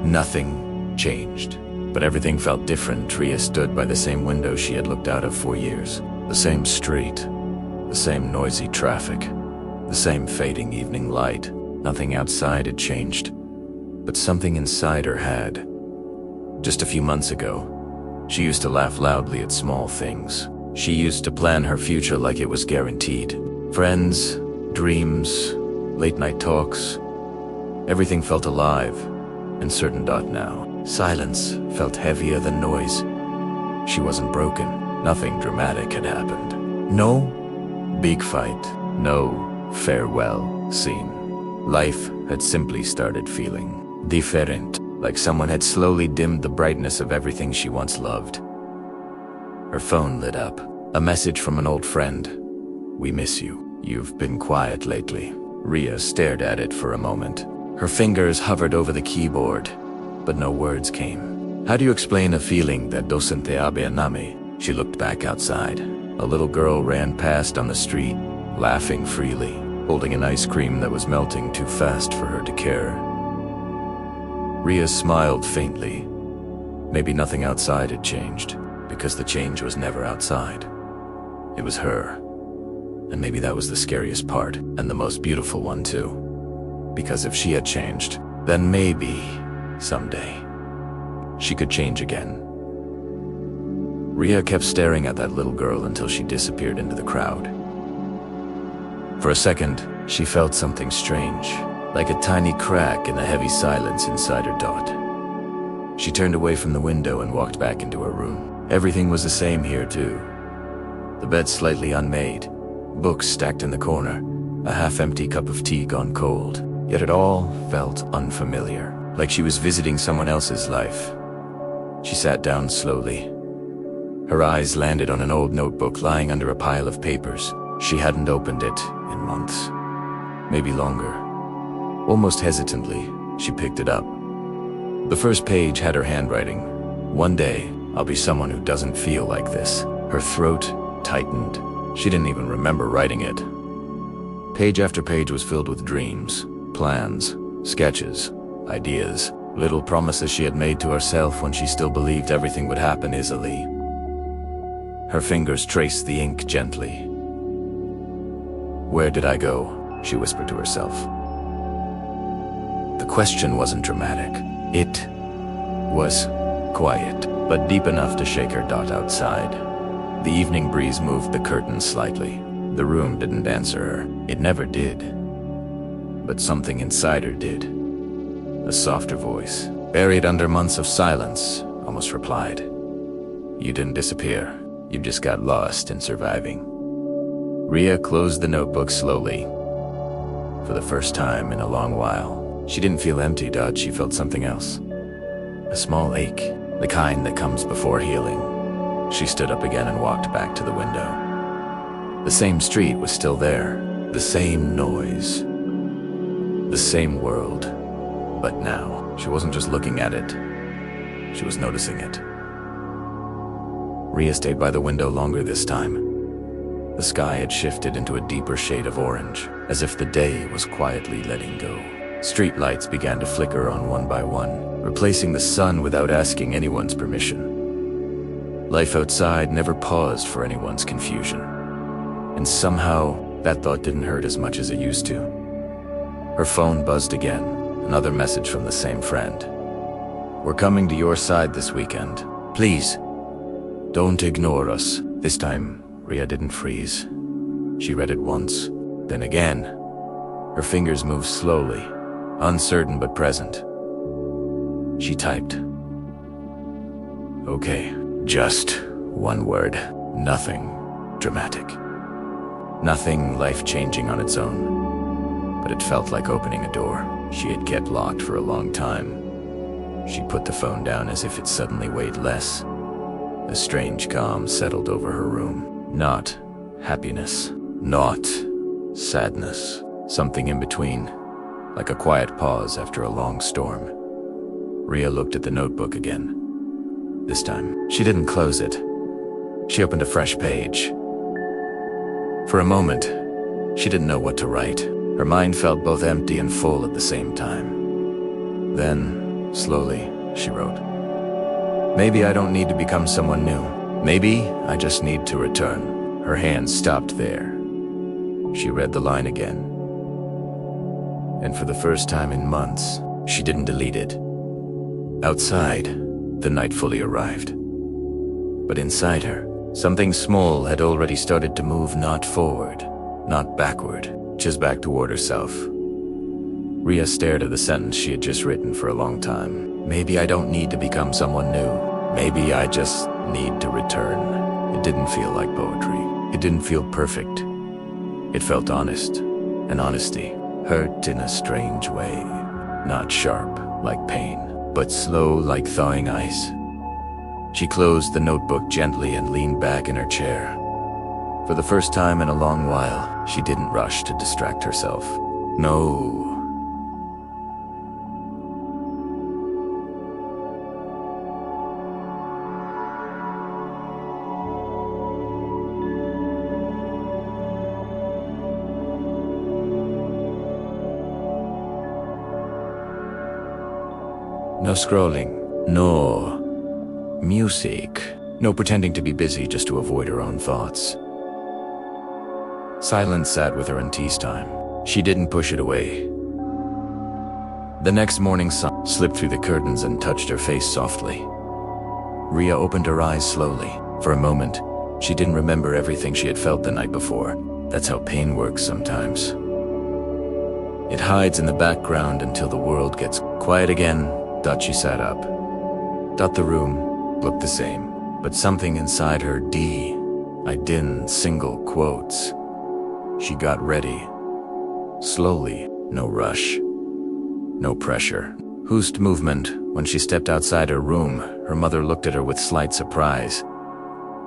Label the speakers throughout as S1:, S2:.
S1: Nothing changed, but everything felt different. Ria stood by the same window she had looked out of for years. The same street, the same noisy traffic, the same fading evening light. Nothing outside had changed, but something inside her had. Just a few months ago, she used to laugh loudly at small things. She used to plan her future like it was guaranteed. Friends, dreams, late-night talks. Everything felt alive and certain. Now, silence felt heavier than noise. She wasn't broken. Nothing dramatic had happened. No big fight. No farewell scene. Life had simply started feeling different, like someone had slowly dimmed the brightness of everything she once loved. Her phone lit up. A message from an old friend. "We miss you. You've been quiet lately." Ria stared at it for a moment. Her fingers hovered over the keyboard, but no words came. How do you explain a feeling that doesn't te nami? She looked back outside. A little girl ran past on the street, laughing freely, holding an ice cream that was melting too fast for her to care. Ria smiled faintly. Maybe nothing outside had changed, because the change was never outside. It was her. And maybe that was the scariest part, and the most beautiful one too. Because if she had changed, then maybe, someday, she could change again. Ria kept staring at that little girl until she disappeared into the crowd. For a second, she felt something strange, like a tiny crack in the heavy silence inside her thought. She turned away from the window and walked back into her room. Everything was the same here too. The bed slightly unmade, books stacked in the corner, a half-empty cup of tea gone cold. Yet it all felt unfamiliar, like she was visiting someone else's life. She sat down slowly. Her eyes landed on an old notebook lying under a pile of papers. She hadn't opened it in months, maybe longer. Almost hesitantly, she picked it up. The first page had her handwriting. "One day, I'll be someone who doesn't feel like this." Her throat tightened. She didn't even remember writing it. Page after page was filled with dreams, plans, sketches, ideas, little promises she had made to herself when she still believed everything would happen easily. Her fingers traced the ink gently. "Where did I go?" she whispered to herself. The question wasn't dramatic. It was quiet, but deep enough to shake her thought outside. The evening breeze moved the curtains slightly. The room didn't answer her. It never did. But something inside her did. A softer voice, buried under months of silence, almost replied, "You didn't disappear. You just got lost in surviving." Ria closed the notebook slowly. For the first time in a long while, she didn't feel empty, she felt something else. A small ache, the kind that comes before healing. She stood up again and walked back to the window. The same street was still there, the same noise, the same world. But now, she wasn't just looking at it, she was noticing it. Ria stayed by the window longer this time. The sky had shifted into a deeper shade of orange, as if the day was quietly letting go. Street lights began to flicker on one by one, replacing the sun without asking anyone's permission. Life outside never paused for anyone's confusion. And somehow, that thought didn't hurt as much as it used to. Her phone buzzed again, another message from the same friend. "We're coming to your side this weekend. Please, don't ignore us." This time, Ria didn't freeze. She read it once, then again. Her fingers moved slowly, uncertain but present. She typed, "Okay, just one word. Nothing dramatic. Nothing life-changing on its own. But it felt like opening a door she had kept locked for a long time." She put the phone down as if it suddenly weighed less. A strange calm settled over her room. Not happiness, not sadness. Something in between, like a quiet pause after a long storm. Ria looked at the notebook again. This time, she didn't close it. She opened a fresh page. For a moment, she didn't know what to write. Her mind felt both empty and full at the same time. Then, Slowly, she wrote. Maybe I don't need to become someone new. Maybe I just need to return. Her hand stopped there. She read the line again. And for the first time in months, she didn't delete it. Outside, the night fully arrived. But inside her, something small had already started to move, not forward, not backward, just back toward herself. Ria stared at the sentence she had just written for a long time. Maybe I don't need to become someone new. Maybe I just need to return. It didn't feel like poetry. It didn't feel perfect. It felt honest, and honesty hurt in a strange way. Not sharp, like pain, but slow, like thawing ice. She closed the notebook gently and leaned back in her chair. For the first time in a long while, she didn't rush to distract herself. No. No scrolling, no music, no pretending to be busy just to avoid her own thoughts. Silence sat with her in tea's time. She didn't push it away. The next morning sun slipped through the curtains and touched her face softly. Ria opened her eyes slowly. For a moment, she didn't remember everything she had felt the night before. That's how pain works sometimes. It hides in the background until the world gets quiet again. She sat up. The room looked the same, but something inside her, I didn't, single quotes. She got ready. Slowly, no rush, no pressure. Hoosed movement. When she stepped outside her room, her mother looked at her with slight surprise.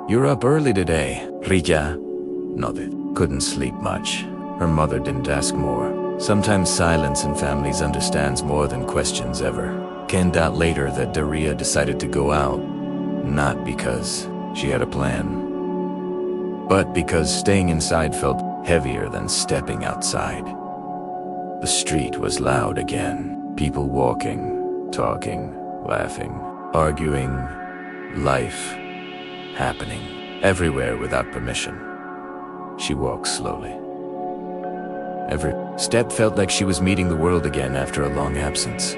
S1: You're up early today, Ria. Nodded. Couldn't sleep much. Her mother didn't ask more. Sometimes silence in families understands more than questions ever. Came out later that Ria decided to go out, not because she had a plan, but because staying inside felt heavier than stepping outside. The street was loud again. People walking, talking, laughing, arguing. Life happening everywhere without permission. She walked slowly. Every step felt like she was meeting the world again after a long absence.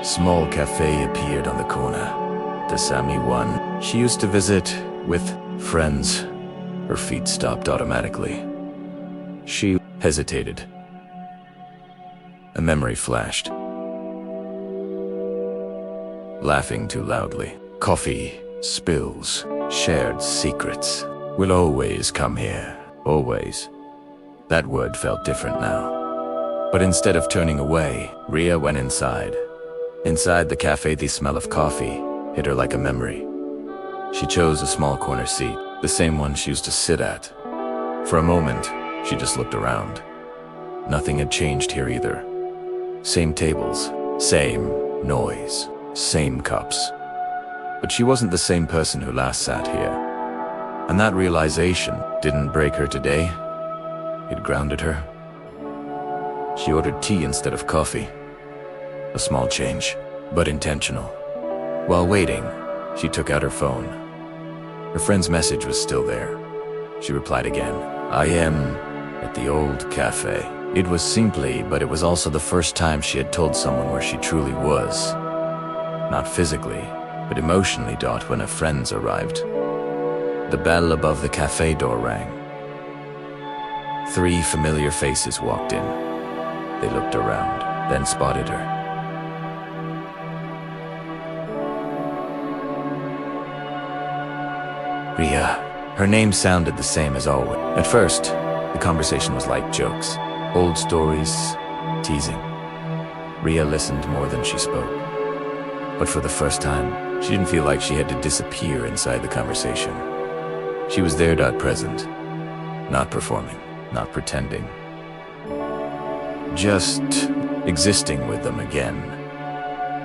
S1: Small cafe appeared on the corner. The Sami one she used to visit with friends. Her feet stopped automatically. She hesitated. A memory flashed. Laughing too loudly. Coffee, spills, shared secrets. We'll always come here. Always. That word felt different now. But instead of turning away, Ria went inside. Inside the cafe, the smell of coffee hit her like a memory. She chose a small corner seat, the same one she used to sit at. For a moment, she just looked around. Nothing had changed here either. Same tables, same noise, same cups. But she wasn't the same person who last sat here. And that realization didn't break her today. It grounded her. She ordered tea instead of coffee. A small change, but intentional. While waiting, she took out her phone. Her friend's message was still there. She replied again. I am at the old cafe. It was simply, but it was also the first time she had told someone where she truly was. Not physically, but emotionally. When her friends arrived. The bell above the cafe door rang. 3 familiar faces walked in. They looked around, then spotted her. Ria. Her name sounded the same as always. At first, the conversation was like jokes, old stories, teasing. Ria listened more than she spoke. But for the first time, she didn't feel like she had to disappear inside the conversation. She was there, present, not performing, not pretending. Just existing with them again.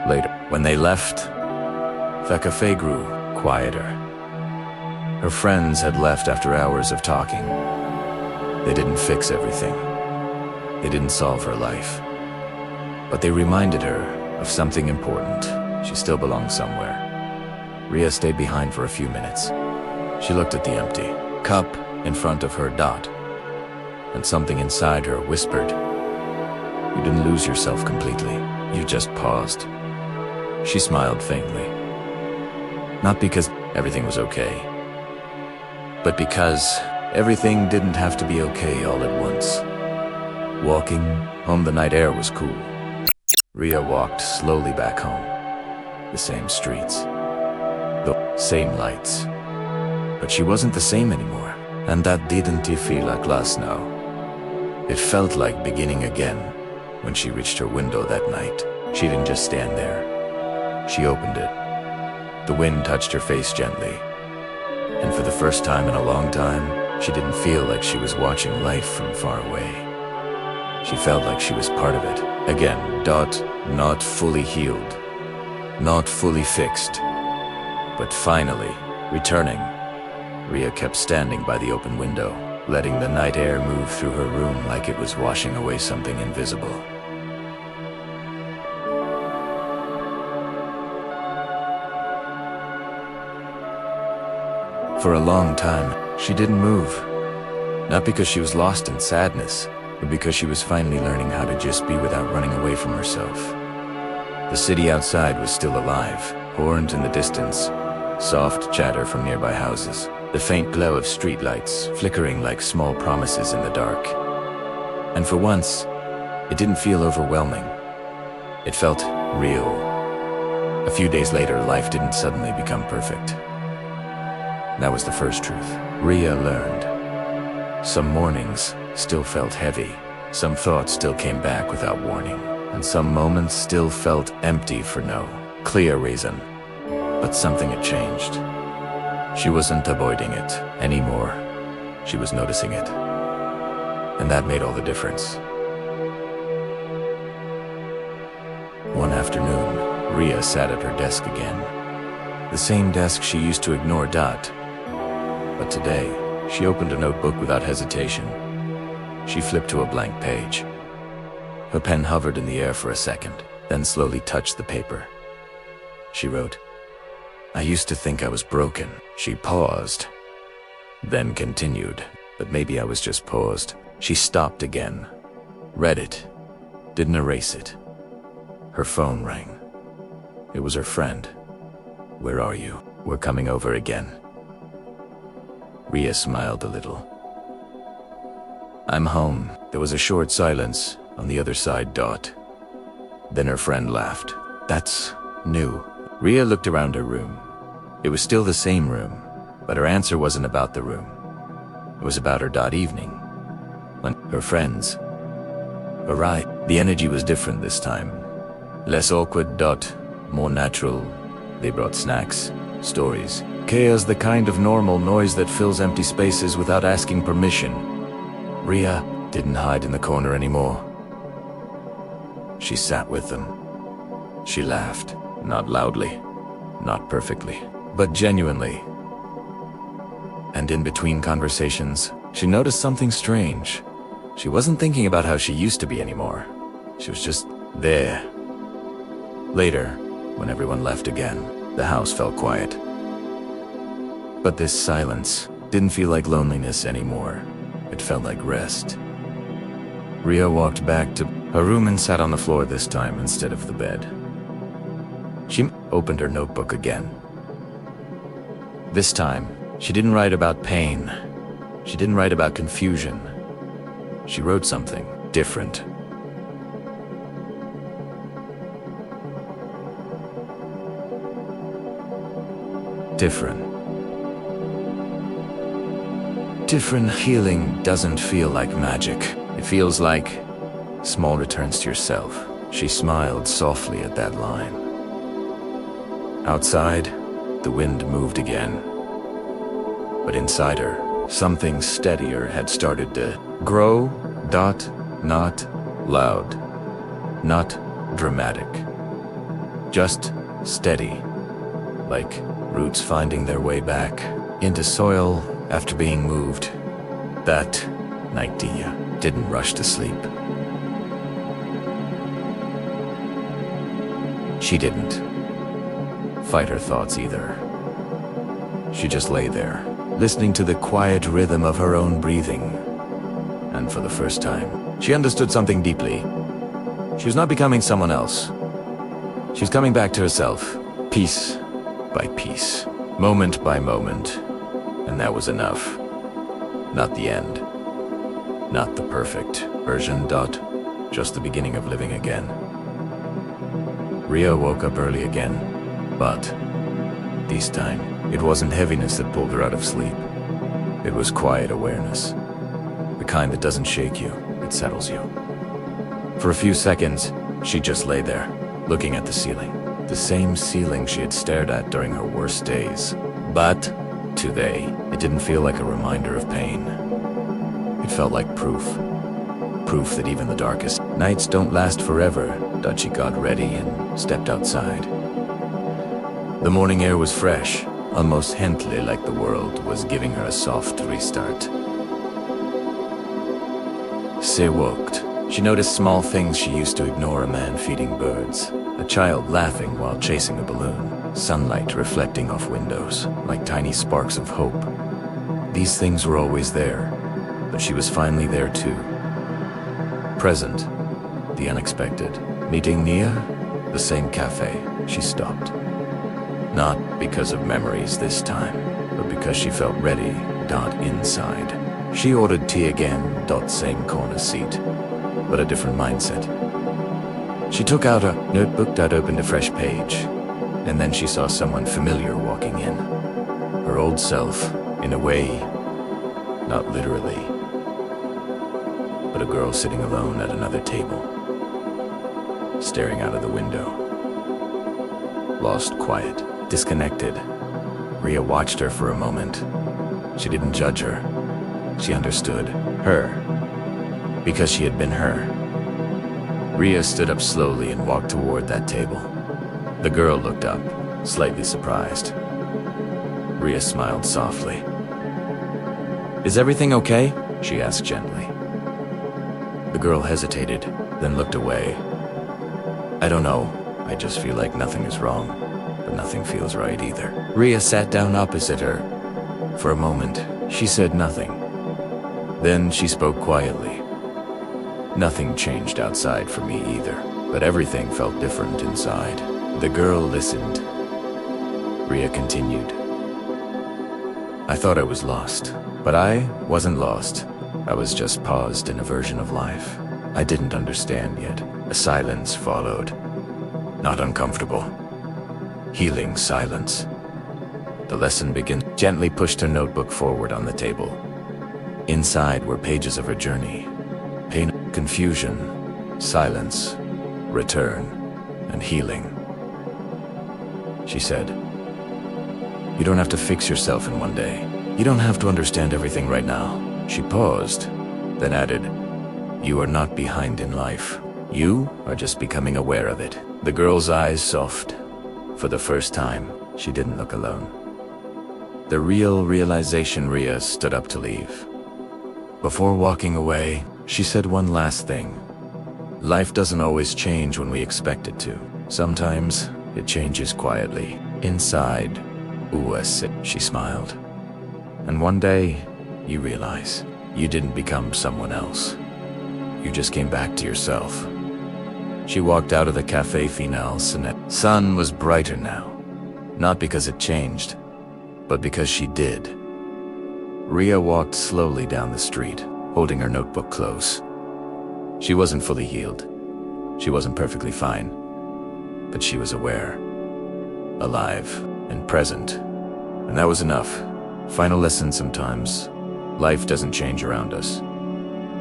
S1: Later, when they left, the cafe grew quieter. Her friends had left after hours of talking. They didn't fix everything. They didn't solve her life. But they reminded her of something important. She still belonged somewhere. Ria stayed behind for a few minutes. She looked at the empty cup in front of her, Dot, and something inside her whispered, "You didn't lose yourself completely. You just paused." She smiled faintly. Not because everything was okay, but because everything didn't have to be okay all at once. Walking home, the night air was cool. Ria walked slowly back home. The same streets, the same lights. But she wasn't the same anymore, and that didn't feel like last now. It felt like beginning again when she reached her window that night. She didn't just stand there. She opened it. The wind touched her face gently, and for the first time in a long time, she didn't feel like she was watching life from far away. She felt like she was part of it. Again, Dot, not fully healed, not fully fixed, but finally returning. Ria kept standing by the open window, letting the night air move through her room like it was washing away something invisible. For a long time, she didn't move. Not because she was lost in sadness, but because she was finally learning how to just be without running away from herself. The city outside was still alive, horns in the distance, soft chatter from nearby houses, the faint glow of streetlights flickering like small promises in the dark. And for once, it didn't feel overwhelming. It felt real. A few days later, life didn't suddenly become perfect. That was the first truth Ria learned. Some mornings still felt heavy, some thoughts still came back without warning, and some moments still felt empty for no clear reason. But something had changed. She wasn't avoiding it anymore. She was noticing it. And that made all the difference. One afternoon, Ria sat at her desk again. The same desk she used to ignore Dot. But today, she opened a notebook without hesitation. She flipped to a blank page. Her pen hovered in the air for a second, then slowly touched the paper. She wrote, "I used to think I was broken." She paused, then continued, but maybe I was just paused. She stopped again, read it, didn't erase it. Her phone rang. It was her friend. "Where are you? We're coming over again." Ria smiled a little. "I'm home." There was a short silence on the other side, Dot. Then her friend laughed. "That's new." Ria looked around her room. It was still the same room, but her answer wasn't about the room. It was about her Dot evening. When her friends arrived, the energy was different this time. Less awkward, Dot, more natural. They brought snacks, stories, chaos, the kind of normal noise that fills empty spaces without asking permission. Ria didn't hide in the corner anymore. She sat with them. She laughed, not loudly, not perfectly, but genuinely. And in between conversations, she noticed something strange. She wasn't thinking about how she used to be anymore. She was just there. Later, when everyone left again, the house felt quiet. But this silence didn't feel like loneliness anymore. It felt like rest. Ria walked back to her room and sat on the floor this time instead of the bed. She opened her notebook again. This time, she didn't write about pain. She didn't write about confusion. She wrote something different. Different healing doesn't feel like magic. It feels like small returns to yourself. She smiled softly at that line. Outside, the wind moved again. But inside her, something steadier had started to grow. Dot, not loud, not dramatic. Just steady, like roots finding their way back into soil after being moved. That night Dia didn't rush to sleep. She didn't fight her thoughts either. She just lay there, listening to the quiet rhythm of her own breathing. And for the first time, she understood something deeply. She was not becoming someone else. She was coming back to herself, piece by piece, moment by moment. And that was enough. Not the end. Not the perfect version, just the beginning of living again. Rhea woke up early again, but this time, it wasn't heaviness that pulled her out of sleep. It was quiet awareness. The kind that doesn't shake you, it settles you. For a few seconds, she just lay there, looking at the ceiling. The same ceiling she had stared at during her worst days. But today, it didn't feel like a reminder of pain. It felt like proof. Proof that even the darkest nights don't last forever. She got ready and stepped outside. The morning air was fresh, almost gently, like the world was giving her a soft restart. She walked. She noticed small things she used to ignore: a man feeding birds, a child laughing while chasing a balloon, sunlight reflecting off windows like tiny sparks of hope. These things were always there, but she was finally there too. Present, the unexpected. Meeting Nia, the same cafe. She stopped. Not because of memories this time, but because she felt ready, inside. She ordered tea again, same corner seat, but a different mindset. She took out a notebook, opened a fresh page, and then she saw someone familiar walking in. Her old self, in a way, not literally, but a girl sitting alone at another table, staring out of the window. Lost, quiet, disconnected. Rhea watched her for a moment. She didn't judge her. She understood her, because she had been her. Rhea stood up slowly and walked toward that table. The girl looked up, slightly surprised. Rhea smiled softly. "Is everything okay?" she asked gently. The girl hesitated, then looked away. "I don't know. I just feel like nothing is wrong, but nothing feels right either." Rhea sat down opposite her. For a moment, she said nothing. Then she spoke quietly. "Nothing changed outside for me either, but everything felt different inside." The girl listened. Rhea continued. "I thought I was lost, but I wasn't lost. I was just paused in a version of life I didn't understand yet." A silence followed. Not uncomfortable. Healing silence. The lesson began. Gently pushed her notebook forward on the table. Inside were pages of her journey. Pain, confusion, silence, return, and healing. She said, "You don't have to fix yourself in one day. You don't have to understand everything right now." She paused, then added, "You are not behind in life. You are just becoming aware of it." The girl's eyes softened. For the first time, she didn't look alone. The realization. Rhea stood up to leave. Before walking away, she said one last thing. "Life doesn't always change when we expect it to. Sometimes it changes quietly, inside us." She smiled. "And one day, you realize you didn't become someone else. You just came back to yourself." She walked out of the Café Final. Sun was brighter now, not because it changed, but because she did. Rhea walked slowly down the street, holding her notebook close. She wasn't fully healed. She wasn't perfectly fine, but she was aware, alive, and present. And that was enough. Final lesson: sometimes life doesn't change around us.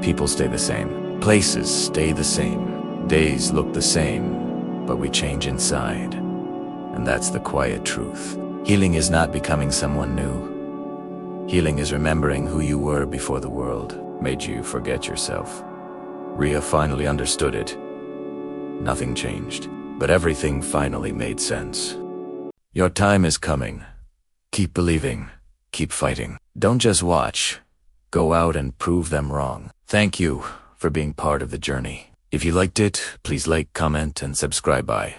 S1: People stay the same. Places stay the same. Days look the same, but we change inside. And that's the quiet truth. Healing is not becoming someone new. Healing is remembering who you were before the world made you forget yourself. Rhea finally understood it. Nothing changed, but everything finally made sense. Your time is coming. Keep believing. Keep fighting. Don't just watch. Go out and prove them wrong. Thank you for being part of the journey. If you liked it, please like, comment, and subscribe. Bye.